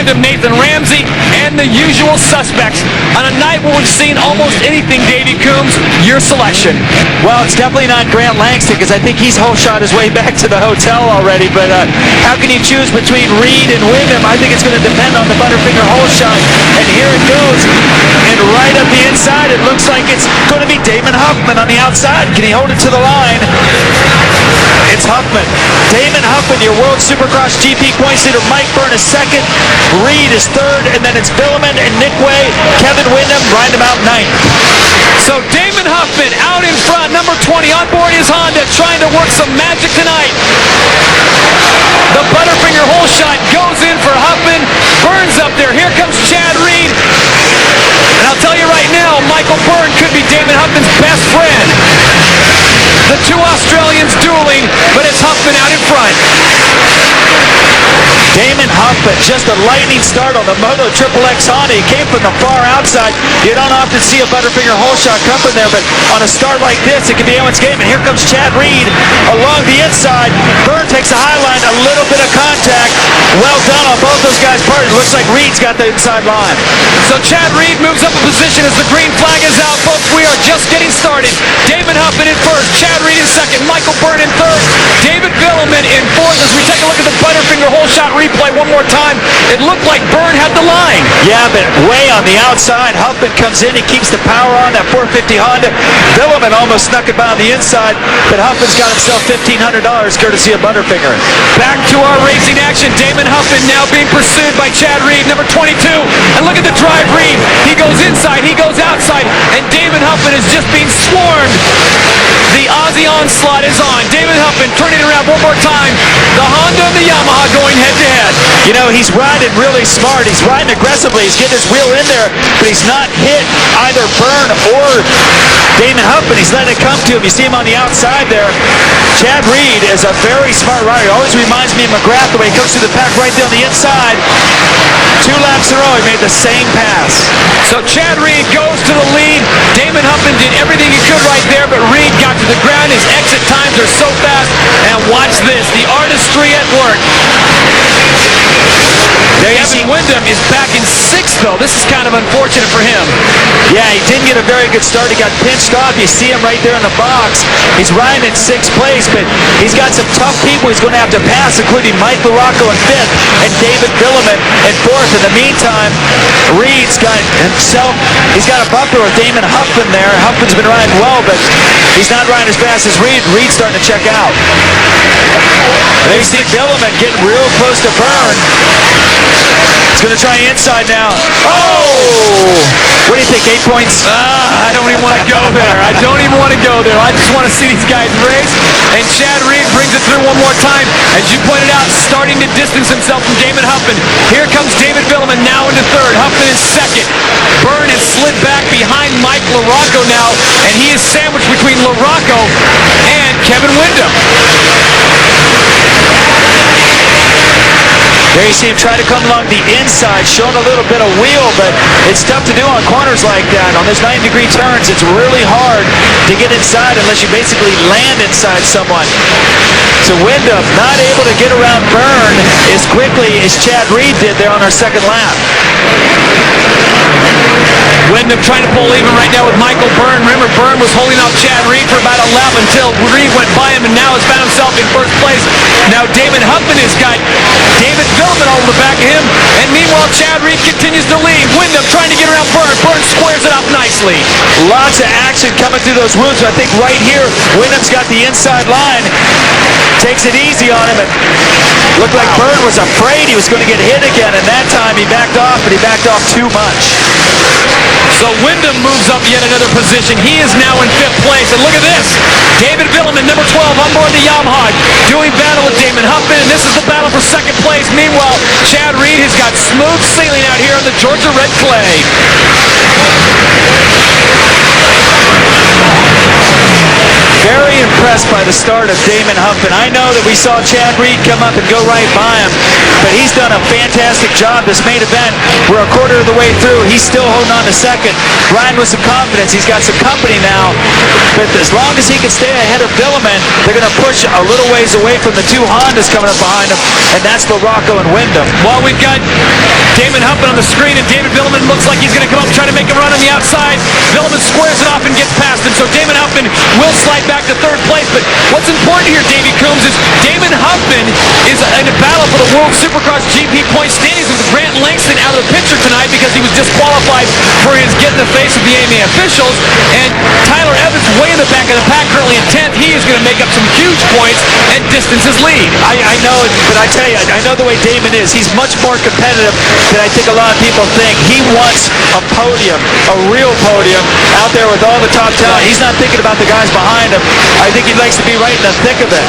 Wyndham, Nathan Ramsey, and the usual suspects. On a night where we've seen almost anything, Davey Coombs, your selection. Well, it's definitely not Grant Langston, because I think he's whole shot his way back to the hotel already. But how can you choose between Reed and Wyndham? I think it's going to depend on the Butterfinger hole shot. And here it goes. And right up the inside, it looks like it's going to be Damon Huffman on the outside. Can he hold it to the line? It's Huffman. Damon Huffman, your World Supercross GP points leader. Mike Byrne is second. Reed is third. And then it's Billiman and Nick Way. Kevin Wyndham riding him out ninth. So Damon Huffman out in front, number 20 on board his Honda, trying to work some magic tonight. The Butterfinger hole shot goes in for Huffman. Byrne's up there. Here comes Chad Reed. And I'll tell you right now, Michael Byrne could be Damon Huffman's best friend. The two Australians dueling, but it's Huffman out in front. Damon Huffman, just a lightning start on the Moto XXX Honda. He came from the far outside. You don't often see a Butterfinger hole shot come from there, but on a start like this, it can be anyone's game. And here comes Chad Reed along the inside. Byrne takes a high line, a little bit of contact. Well done on both those guys' part. It looks like Reed's got the inside line. So Chad Reed moves up a position as the green flag is out. Folks, we are just getting started. Damon Huffman in first, Chad Reed in second, Michael Byrne in third, David Billiman in fourth. As we take a look at the Butterfinger hole shot replay one more time, it looked like Byrne had the line. Yeah, but way on the outside. Huffman comes in, he keeps the power on that 450 Honda. Billiman almost snuck it by on the inside, but Huffman's got himself $1,500 courtesy of Butterfinger. Back to our racing action. Damon Huffman now being pursued by Chad Reed, number 22. And look at the drive Reed. He goes inside, he goes outside, and Damon Huffman is just being swarmed. The Aussie onslaught is on. Damon Huffman turning around one more time. The Honda and the Yamaha going head to head. You know, he's riding really smart. He's riding aggressively. He's getting his wheel in there, but he's not hit either Byrne or Damon Huffman. He's letting it come to him. You see him on the outside there. Chad Reed is a very smart rider. He always reminds me of McGrath, the way he comes through the pack right there on the inside. 2 laps in a row, he made the same pass. So Chad Reed goes to the lead. Damon Huffman did everything he could right there, but Reed got to the ground. His exit times are so fast. And watch this, the artistry at work. Kevin Wyndham is back in sixth, though. This is kind of unfortunate for him. Yeah, he didn't get a very good start. He got pinched off. You see him right there in the box. He's riding in 6th place, but he's got some tough people he's going to have to pass, including Mike LaRocco in 5th and David Billiman in 4th. In the meantime, Reed's got himself, he's got a bumper with Damon Huffman there. Huffman's been riding well, but he's not riding as fast as Reed. Reed's starting to check out. They see Billiman getting real close to Byrne. He's going to try inside now. Oh! What do you think, 8 points? I don't even want to go there. I don't even want to go there. I just want to see these guys race. And Chad Reed brings it through one more time. As you pointed out, starting to distance himself from Damon Huffman. Here comes David Billiman now into third. Huffman in second. Byrne has slid back behind Mike LaRocco now, and he is sandwiched between LaRocco and Kevin Wyndham. There you see him try to come along the inside, showing a little bit of wheel, but it's tough to do on corners like that. On those 90-degree turns, it's really hard to get inside unless you basically land inside someone. So Wyndham not able to get around Byrne as quickly as Chad Reed did there on our second lap. Wyndham trying to pull even right now with Michael Byrne. Remember, Byrne was holding off Chad Reed for about a lap until Reed went by him and now has found himself in first place. Now Damon Huffman has got David Billiman over the back of him, and meanwhile Chad Reed continues to lead. Wyndham trying to get around Byrne. Byrne squares it up nicely. Lots of action coming through those woods. I think right here, Wyndham's got the inside line. Takes it easy on him. It looked like Byrne was afraid he was going to get hit again, and that time he backed off, but he backed off too much. So Wyndham moves up yet another position. He is now in 5th place. And look at this. David Billiman, number 12, on board the Yamaha, doing battle with Damon Huffman. And this is the battle for second place. Meanwhile, Chad Reed has got smooth sailing out here on the Georgia Red Clay. Very impressed by the start of Damon Huffman. I know that we saw Chad Reed come up and go right by him, but he's done a fantastic job this main event. We're a quarter of the way through. He's still holding on to second. Riding with some confidence. He's got some company now, but as long as he can stay ahead of Billiman, they're going to push a little ways away from the two Hondas coming up behind him, and that's LaRocco and Wyndham. Well, we've got Damon Huffman on the screen, and David Villemin looks like he's going to come up and try to make a run on the outside. Villemin squares it off and gets past him, so Damon Huffman will slide back to third place. But what's important here, Davey Coombs, is Damon Huffman is in a battle for the World Supercross GP point standings with Grant Langston out of the picture tonight because he was disqualified for his get in the face of the AMA officials. And Tyler Evans way in the back of the pack, currently in 10th. He is going to make up some huge points and distance his lead. I know it, but I tell you, I know the way Damon is. He's much more competitive than I think a lot of people think. He wants a podium, a real podium, out there with all the top talent. He's not thinking about the guys behind him. I think he likes to be right in the thick of it.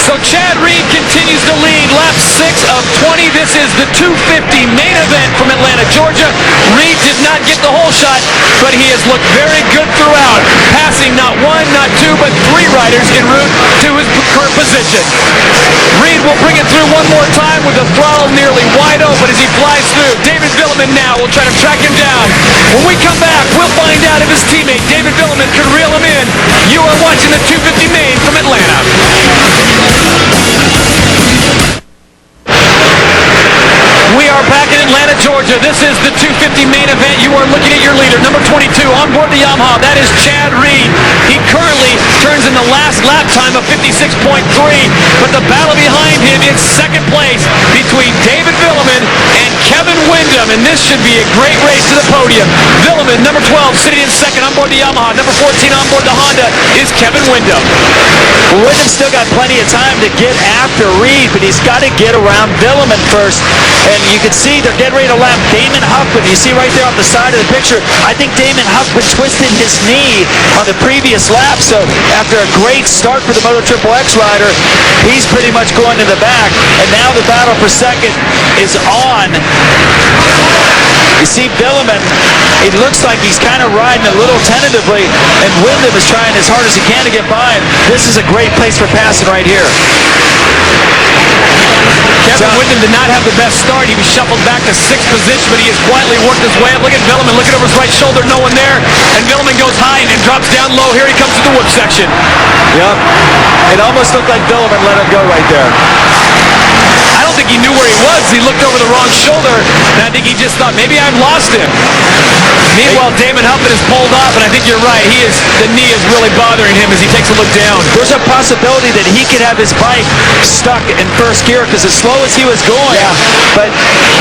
So Chad Reed continues to lead, lap 6 of 20. This is the 250 main event from Atlanta, Georgia. Reed did not get the whole shot, but he has looked very good throughout, passing not one, not two, but 3 riders en route to his current position. Reed will bring it through one more time with the throttle nearly wide open as he flies through. David Villemin now will try to track him down. When we come back, we'll find out if his teammate David Villemin can reel him in. You are watching the 250 main from Atlanta. We are back in Atlanta, Georgia. This is the 250 main event. You are looking at your leader, number 22, on board the Yamaha. That is Chad Reed. He currently turns in the last lap time of 56.3, but the battle behind him is second place between David Villemin and Kevin Windham, and this should be a great race to the podium. Villemin, number 12, sitting in second on board the Yamaha. Number 14 on board the Honda is Kevin Windham. Well, Windham's still got plenty of time to get after Reed, but he's got to get around Villemin first. And you can see they're getting ready to lap Damon Huffman. You see right there on the side of the picture, I think Damon Huffman twisted his knee on the previous lap. So after a great start for the Moto Triple X rider, he's pretty much going to the back. And now the battle for second is on. You see Villemin, it looks like he's kind of riding a little tentatively, and Windham is trying as hard as he can to get by him. This is a great place for passing right here. Kevin Windham did not have the best start. He was shuffled back to 6th position, but he has quietly worked his way up. Look at Villemin looking over his right shoulder, no one there. And Villemin goes high and drops down low. Here he comes to the whip section. Yep. It almost looked like Villemin let him go right there. I don't think he knew where he was. He looked over the wrong shoulder, and I think he just thought, maybe I've lost him. Meanwhile, Damon Huffman is pulled off, and I think you're right. The knee is really bothering him as he takes a look down. There's a possibility that he could have his bike stuck in first gear because as slow as he was going, but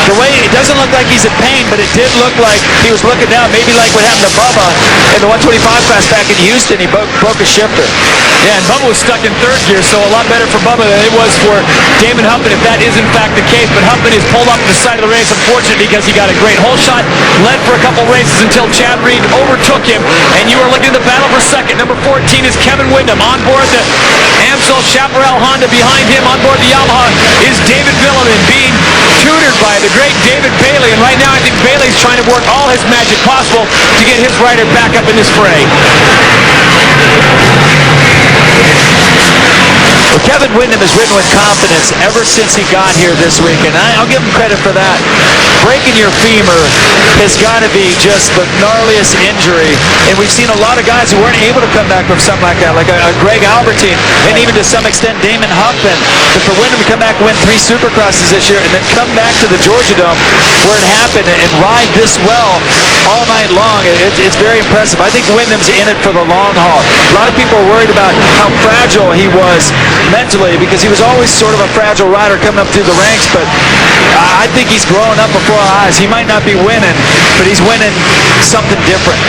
the way it doesn't look like he's in pain, but it did look like he was looking down, maybe like what happened to Bubba in the 125 class back in Houston. He broke a shifter. Yeah, and Bubba was stuck in third gear, so a lot better for Bubba than it was for Damon Huffman, if that is in fact the case. But Huffman is pulled off to the side of the race, unfortunately, because he got a great hole shot, led for a couple races until Chad Reed overtook him, and you are looking at the battle for second. Number 14 is Kevin Windham. On board the Amstel Chaparral Honda. Behind him on board the Yamaha is David Villemin, being tutored by the great David Bailey, and right now I think Bailey's trying to work all his magic possible to get his rider back up in this fray. Well, Kevin Windham has ridden with confidence ever since he got here this week, and I'll give him credit for that. Breaking your femur has got to be just the gnarliest injury, and we've seen a lot of guys who weren't able to come back from something like that, like a Greg Albertine, and even to some extent Damon Huffman. But for Windham to come back and win 3 Supercrosses this year and then come back to the Georgia Dome where it happened and ride this well all night long, it's very impressive. I think Windham's in it for the long haul. A lot of people are worried about how fragile he was mentally because he was always sort of a fragile rider coming up through the ranks, but I think he's growing up before our eyes. He might not be winning, but he's winning something different.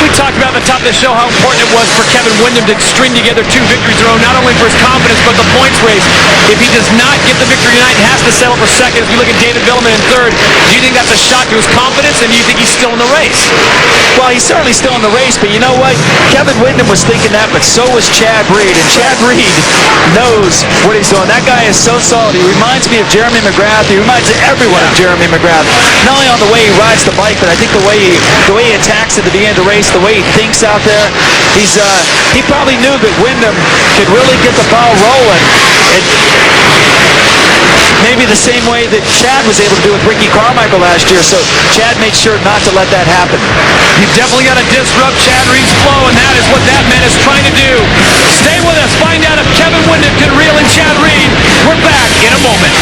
We talked about at the top of the show how important it was for Kevin Windham to string together 2 victories in a row, not only for his confidence, but the points race. If he does not get the victory tonight and has to settle for second, as we look at David Villemin in third, do you think that's a shock to his confidence, and do you think he's still in the race? Well, he's certainly still in the race, but you know what? Kevin Windham was thinking that, but so was Chad Reed, and Chad Reed knows what he's doing. That guy is so solid. He reminds me of Jeremy McGrath. He reminds everyone of Jeremy McGrath. Not only on the way he rides the bike, but I think the way he attacks at the beginning of the race, the way he thinks out there. He probably knew that Windham could really get the ball rolling. Maybe the same way that Chad was able to do with Ricky Carmichael last year, so Chad made sure not to let that happen. You definitely got to disrupt Chad Reed's flow, and that is what that man is trying to do. Stay with us. Find out if Kevin Windham can reel in Chad Reed. We're back in a moment.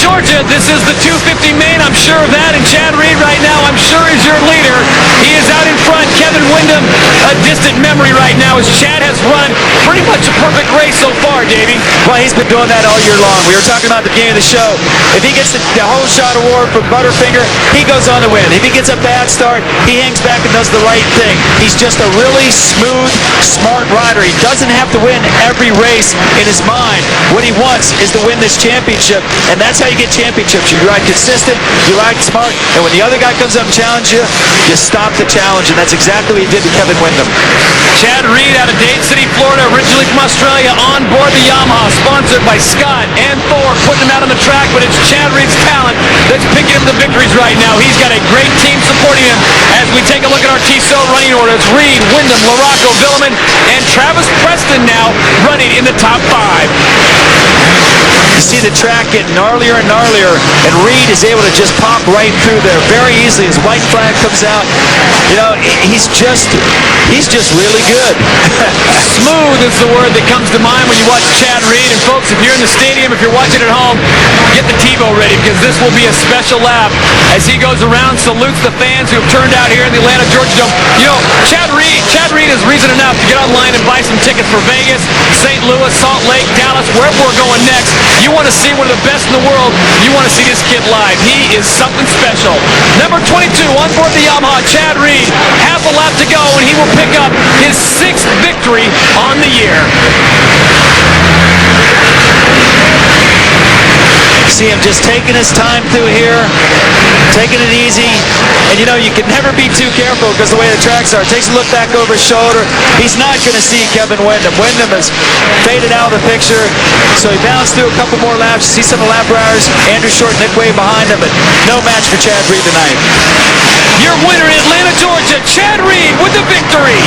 Georgia, this is the 250 main, I'm sure of that, and Chad Reed right now, I'm sure, is your leader. He is out in front. Kevin Windham, a distant memory right now, as Chad has run pretty much a perfect race so far, Davey. Well, he's been doing that all year long. We were talking about the beginning of the show. If he gets the whole shot award for Butterfinger, he goes on to win. If he gets a bad start, he hangs back and does the right thing. He's just a really smooth, smart rider. He doesn't have to win every race in his mind. What he wants is to win this championship, and that's how you get championships. You ride consistent, you ride smart, and when the other guy comes up and challenges you, you stop the challenge, and that's exactly what he did to Kevin Windham. Chad Reed out of Dade City, Florida, originally from Australia, on board the Yamaha, sponsored by Scott and Thor, putting him out on the track, but it's Chad Reed's talent that's picking him the victories right now. He's got a great team supporting him as we take a look at our TSO running order. It's Reed, Windham, LaRocco, Villeman, and Travis Preston now running in the top 5. You see the track get gnarlier and gnarlier, and Reed is able to just pop right through there very easily as white flag comes out. You know, he's just really good. Smooth is the word that comes to mind when you watch Chad Reed. And folks, if you're in the stadium, if you're watching at home, get the TiVo ready, because this will be a special lap as he goes around, salutes the fans who have turned out here in the Atlanta Georgia Dome. You know, Chad Reed is reason enough to get online and buy some tickets for Vegas, St. Louis, Salt Lake, Dallas, wherever we're going next. You want to see one of the best in the world, you want to see this kid live. He is something special. Number 22 on board the Yamaha, Chad Reed. Half a lap to go, and he will pick up his 6th victory on the year. See him just taking his time through here, taking it easy. And you know, you can never be too careful because the way the tracks are. Takes a look back over his shoulder. He's not going to see Kevin Windham. Windham has faded out of the picture, so he bounced through a couple more laps. You see some of the lap riders, Andrew Short, Nick Way behind him, but no match for Chad Reed tonight. Your winner in Atlanta, Georgia, Chad Reed with the victory.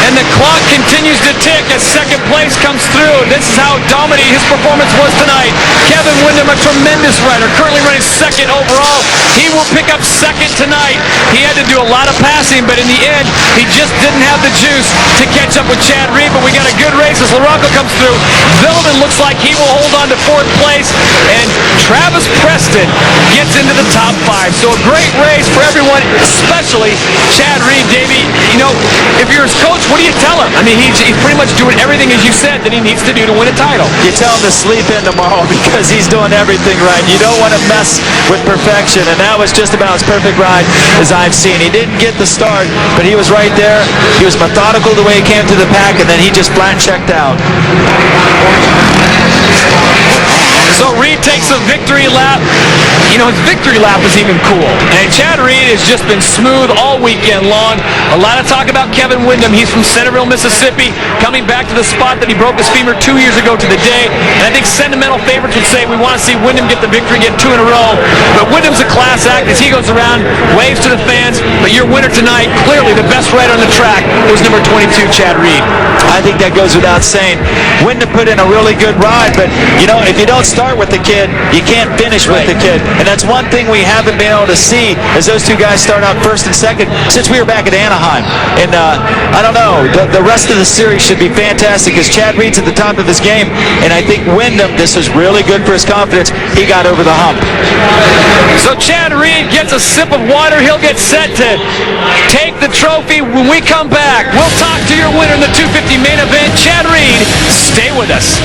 And the clock continues to tick as second place comes through. This is how dominant his performance was tonight. Kevin Windham, a tremendous rider, currently running second overall. He will pick up second tonight. He had to do a lot of passing, but in the end, he just didn't have the juice to catch up with Chad Reed. But we got a good race as LaRocco comes through. Villeman looks like he will hold on to 4th place, and Travis Preston gets into the top 5. So a great race for everyone, especially Chad Reed. Davey, you know, if you're his coach, what do you tell him? I mean, he's pretty much doing everything, as you said, that he needs to do to win a title. You tell him to sleep in tomorrow because he's doing everything right. You don't want to mess with perfection, and that was just about as perfect ride as I've seen. He didn't get the start, but he was right there. He was methodical the way he came to the pack, and then he just flat checked out. So Reed takes a victory lap. You know, his victory lap was even cool. And Chad Reed has just been smooth all weekend long. A lot of talk about Kevin Windham. He's from Centerville, Mississippi, coming back to the spot that he broke his femur 2 years ago to the day. And I think sentimental favorites would say we want to see Windham get the victory, get 2 in a row. But Wyndham's a class act as he goes around, waves to the fans. But your winner tonight, clearly the best rider on the track, was number 22, Chad Reed. I think that goes without saying. Windham put in a really good ride, but, you know, if you don't start with the kid, you can't finish with the kid. And that's one thing we haven't been able to see as those two guys start out first and second since we were back at Anaheim. And I don't know, the rest of the series should be fantastic as Chad Reed's at the top of his game. And I think Windham, this was really good for his confidence. He got over the hump. So Chad Reed gets a sip of water. He'll get set to take the trophy. When we come back, we'll talk to your winner in the 250 main event, Chad Reed. Stay with us.